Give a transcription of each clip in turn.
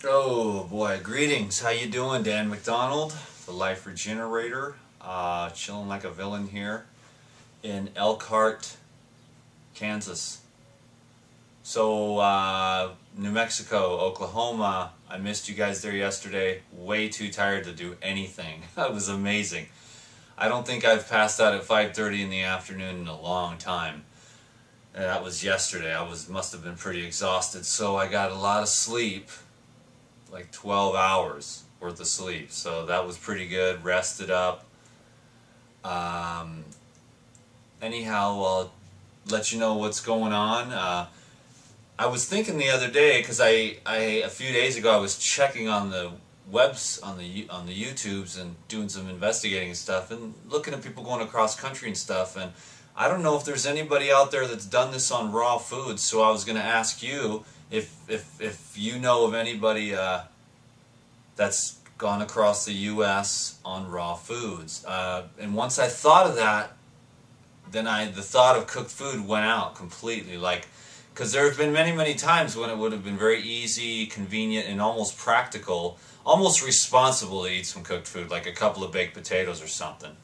Oh boy, greetings. How you doing? Dan McDonald, the Life Regenerator, chilling like a villain here in Elkhart, Kansas. So, New Mexico, Oklahoma, I missed you guys there yesterday. Way too tired to do anything. That was amazing. I don't think I've passed out at 5:30 in the afternoon in a long time. And that was yesterday. Must have been pretty exhausted. So I got a lot of sleep. Like 12 hours worth of sleep, so that was pretty good. Rested up. Anyhow, I'll let you know what's going on. I was thinking the other day, because a few days ago I was checking on the webs on the YouTubes and doing some investigating and stuff, and looking at people going across country and stuff, and I don't know if there's anybody out there that's done this on raw foods. So I was going to ask you if you know of anybody that's gone across the U.S. on raw foods. And once I thought of that, then the thought of cooked food went out completely. Because there have been many times when it would have been very easy, convenient, and almost practical, almost responsible to eat some cooked food, like a couple of baked potatoes or something.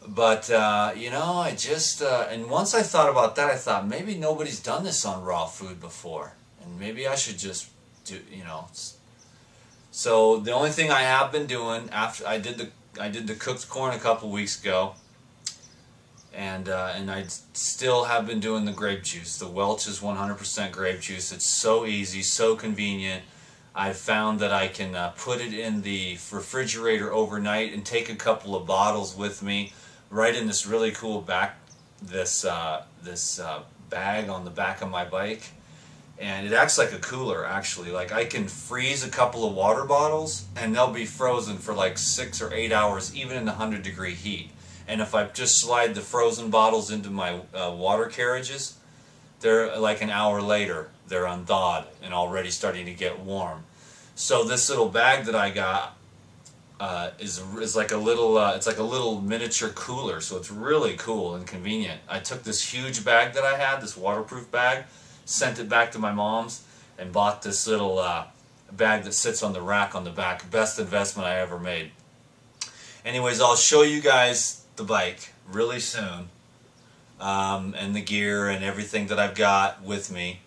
But, you know, and once I thought about that, I thought, maybe nobody's done this on raw food before. And maybe I should just do, you know. So the only thing I have been doing, after I did the cooked corn a couple weeks ago, and I still have been doing the grape juice. The Welch's 100% grape juice. It's so easy, so convenient. I've found that I can put it in the refrigerator overnight and take a couple of bottles with me, right in this really cool bag on the back of my bike, and it acts like a cooler actually. Like, I can freeze a couple of water bottles and they'll be frozen for like 6 or 8 hours, even in 100-degree heat. And if I just slide the frozen bottles into my water carriages, they're like an hour later, they're unthawed and already starting to get warm. So this little bag that I got is like a little it's like a little miniature cooler, so it's really cool and convenient. I took this huge bag that I had, this waterproof bag, sent it back to my mom's, and bought this little bag that sits on the rack on the back. Best investment I ever made. Anyways, I'll show you guys the bike really soon, and the gear and everything that I've got with me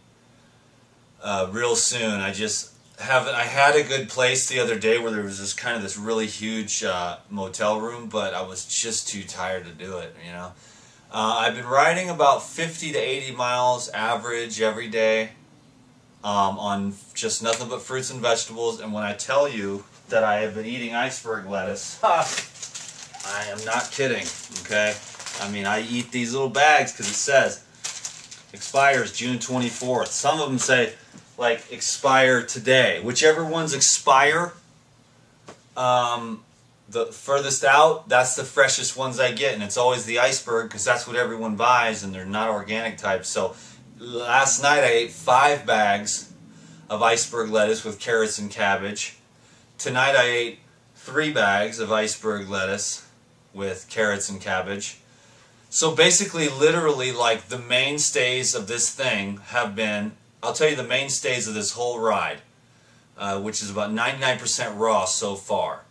real soon. I had a good place the other day where there was this really huge motel room, but I was just too tired to do it, you know. I've been riding about 50 to 80 miles average every day on just nothing but fruits and vegetables. And when I tell you that I have been eating iceberg lettuce, I am not kidding, okay? I mean, I eat these little bags because it says expires June 24th. Some of them say, like, expire today. Whichever ones expire the furthest out, that's the freshest ones I get, and it's always the iceberg because that's what everyone buys, and they're not organic types. So last night I ate 5 bags of iceberg lettuce with carrots and cabbage. Tonight I ate 3 bags of iceberg lettuce with carrots and cabbage. So basically, literally, like, the mainstays of this thing have been, I'll tell you the mainstays of this whole ride, which is about 99% raw so far.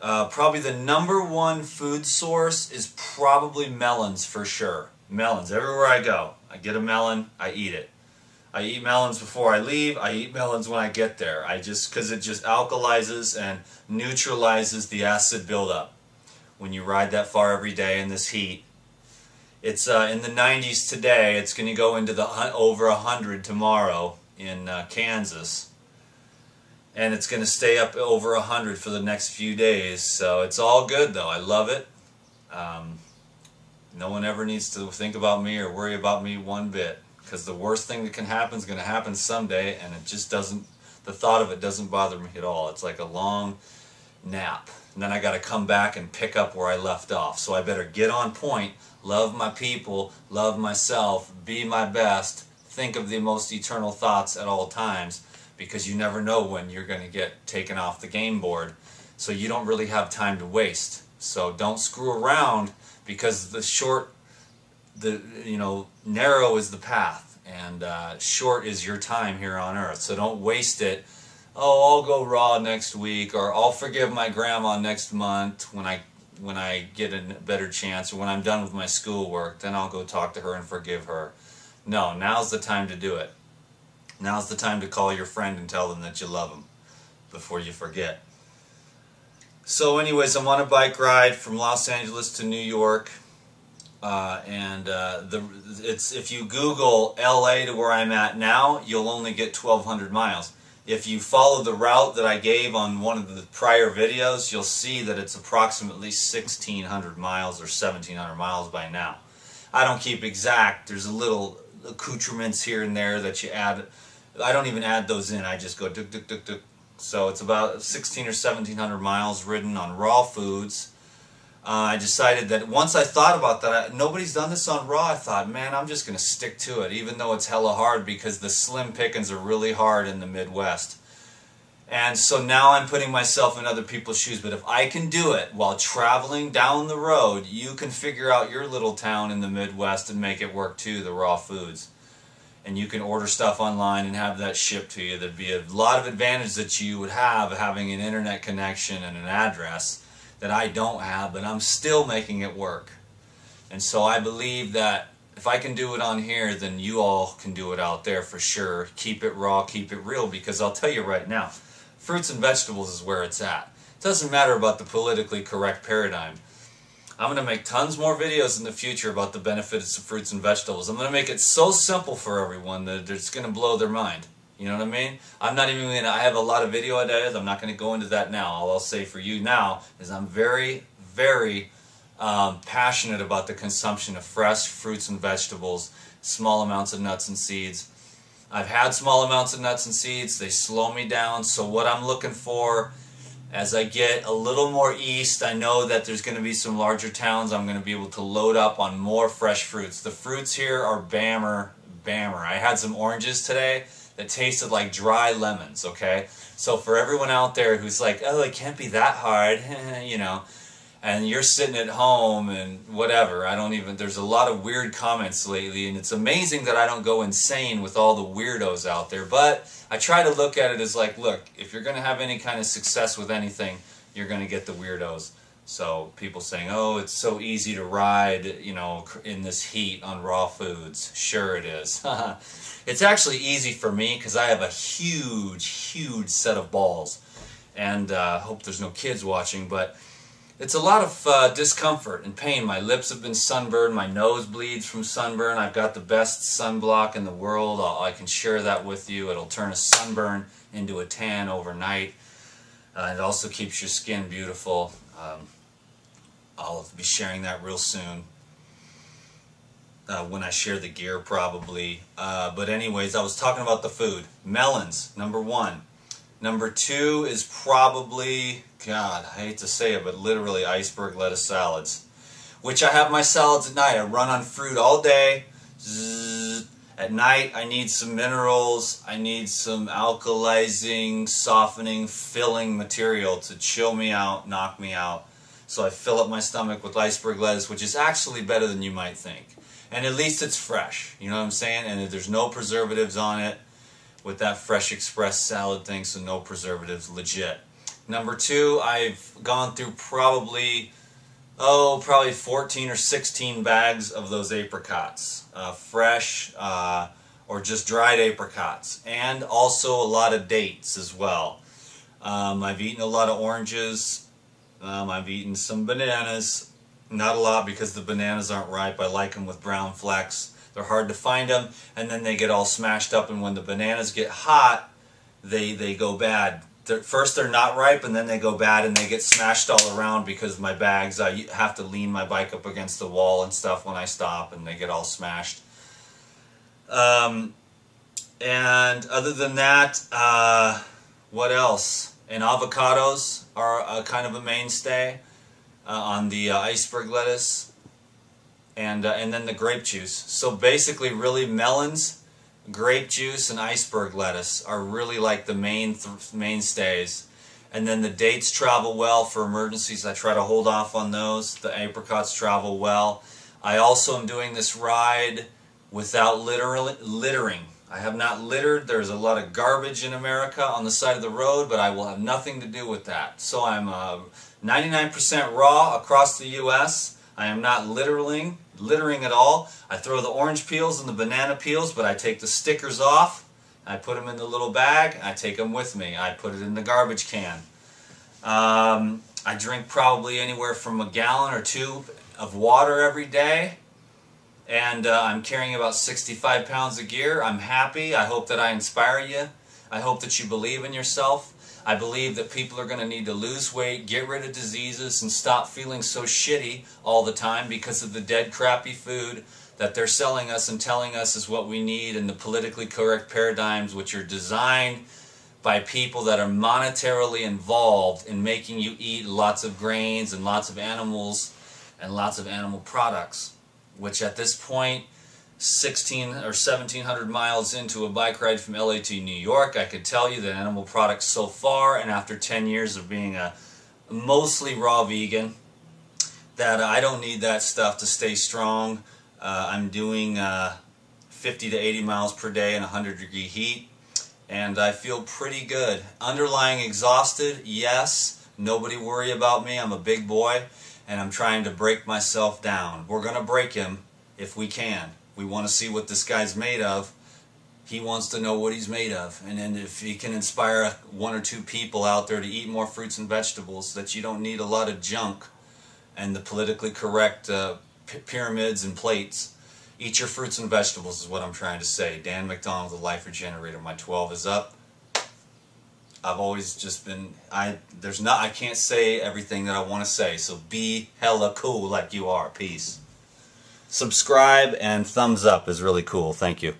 Probably the #1 food source is probably melons, for sure. Melons. Everywhere I go, I get a melon, I eat it. I eat melons before I leave, I eat melons when I get there. Because it just alkalizes and neutralizes the acid buildup when you ride that far every day in this heat. It's in the 90s today. It's going to go into the over 100 tomorrow in Kansas. And it's going to stay up over 100 for the next few days. So it's all good, though. I love it. No one ever needs to think about me or worry about me one bit, because the worst thing that can happen is going to happen someday, and it just doesn't, the thought of it doesn't bother me at all. It's like a long nap. And then I got to come back and pick up where I left off. So I better get on point, love my people, love myself, be my best, think of the most eternal thoughts at all times, because you never know when you're going to get taken off the game board. So you don't really have time to waste. So don't screw around, because narrow is the path, And short is your time here on earth, so don't waste it. Oh, I'll go raw next week, or I'll forgive my grandma next month when I get a better chance, or when I'm done with my schoolwork, then I'll go talk to her and forgive her. No, now's the time to do it. Now's the time to call your friend and tell them that you love them before you forget. So anyways, I'm on a bike ride from Los Angeles to New York. If you Google LA to where I'm at now, you'll only get 1,200 miles. If you follow the route that I gave on one of the prior videos, you'll see that it's approximately 1,600 miles or 1,700 miles by now. I don't keep exact. There's a little accoutrements here and there that you add. I don't even add those in. I just go duk duk duk duk. So it's about 1,600 or 1,700 miles ridden on raw foods. I decided that once I thought about that, nobody's done this on raw. I thought, man, I'm just going to stick to it, even though it's hella hard, because the slim pickings are really hard in the Midwest. And so now I'm putting myself in other people's shoes. But if I can do it while traveling down the road, you can figure out your little town in the Midwest and make it work too, the raw foods. And you can order stuff online and have that shipped to you. There'd be a lot of advantage that you would have having an internet connection and an address that I don't have, but I'm still making it work. And so I believe that if I can do it on here, then you all can do it out there for sure. Keep it raw, keep it real, because I'll tell you right now, fruits and vegetables is where it's at. It doesn't matter about the politically correct paradigm. I'm going to make tons more videos in the future about the benefits of fruits and vegetables. I'm going to make it so simple for everyone that it's going to blow their mind. You know what I mean? I'm not even going to, I have a lot of video ideas. I'm not going to go into that now. All I'll say for you now is I'm very, very passionate about the consumption of fresh fruits and vegetables, small amounts of nuts and seeds. I've had small amounts of nuts and seeds. They slow me down. So what I'm looking for, as I get a little more east, I know that there's going to be some larger towns. I'm going to be able to load up on more fresh fruits. The fruits here are bammer. I had some oranges today that tasted like dry lemons, okay? So for everyone out there who's like, oh, it can't be that hard, you know, and you're sitting at home and whatever, there's a lot of weird comments lately, and it's amazing that I don't go insane with all the weirdos out there, but I try to look at it as like, look, if you're going to have any kind of success with anything, you're going to get the weirdos. So people saying, oh, it's so easy to ride, you know, in this heat on raw foods. Sure it is. It's actually easy for me because I have a huge set of balls. And I hope there's no kids watching, but it's a lot of discomfort and pain. My lips have been sunburned, my nose bleeds from sunburn. I've got the best sunblock in the world. I can share that with you. It'll turn a sunburn into a tan overnight. It also keeps your skin beautiful. I'll be sharing that real soon. When I share the gear, probably. But anyways, I was talking about the food. Melons, number 1. Number 2 is probably, God, I hate to say it, but literally iceberg lettuce salads. Which I have my salads at night. I run on fruit all day. Zzz. At night, I need some minerals. I need some alkalizing, softening, filling material to chill me out, knock me out. So I fill up my stomach with iceberg lettuce, which is actually better than you might think. And at least it's fresh, you know what I'm saying? And there's no preservatives on it with that Fresh Express salad thing, so no preservatives, legit. Number 2, I've gone through probably 14 or 16 bags of those apricots. Fresh or just dried apricots. And also a lot of dates as well. I've eaten a lot of oranges. I've eaten some bananas. Not a lot because the bananas aren't ripe. I like them with brown flecks. They're hard to find them, and then they get all smashed up, and when the bananas get hot, they go bad. First they're not ripe, and then they go bad, and they get smashed all around because my bags, I have to lean my bike up against the wall and stuff when I stop, and they get all smashed. And other than that, what else? And avocados are kind of a mainstay on the iceberg lettuce, and then the grape juice. So basically, really, melons, grape juice, and iceberg lettuce are really like the mainstays. And then the dates travel well for emergencies. I try to hold off on those. The apricots travel well. I also am doing this ride without littering. I have not littered. There's a lot of garbage in America on the side of the road, but I will have nothing to do with that. So I'm 99% raw across the U.S. I am not littering at all. I throw the orange peels and the banana peels, but I take the stickers off. I put them in the little bag. I take them with me. I put it in the garbage can. I drink probably anywhere from a gallon or 2 of water every day. And I'm carrying about 65 pounds of gear. I'm happy. I hope that I inspire you. I hope that you believe in yourself. I believe that people are going to need to lose weight, get rid of diseases, and stop feeling so shitty all the time because of the dead crappy food that they're selling us and telling us is what we need, and the politically correct paradigms which are designed by people that are monetarily involved in making you eat lots of grains and lots of animals and lots of animal products. Which at this point, 16 or 1700 miles into a bike ride from LA to New York, I could tell you that animal products so far, and after 10 years of being a mostly raw vegan, that I don't need that stuff to stay strong. I'm doing 50 to 80 miles per day in 100-degree heat, and I feel pretty good. Underlying exhausted, yes. Nobody worry about me. I'm a big boy. And I'm trying to break myself down. We're going to break him if we can. We want to see what this guy's made of. He wants to know what he's made of. And then if he can inspire 1 or 2 people out there to eat more fruits and vegetables, that you don't need a lot of junk and the politically correct pyramids and plates. Eat your fruits and vegetables is what I'm trying to say. Dan McDonald, the Life Regenerator. My 12 is up. I've always just been, I can't say everything that I want to say, so be hella cool like you are. Peace. Subscribe and thumbs up is really cool. Thank you.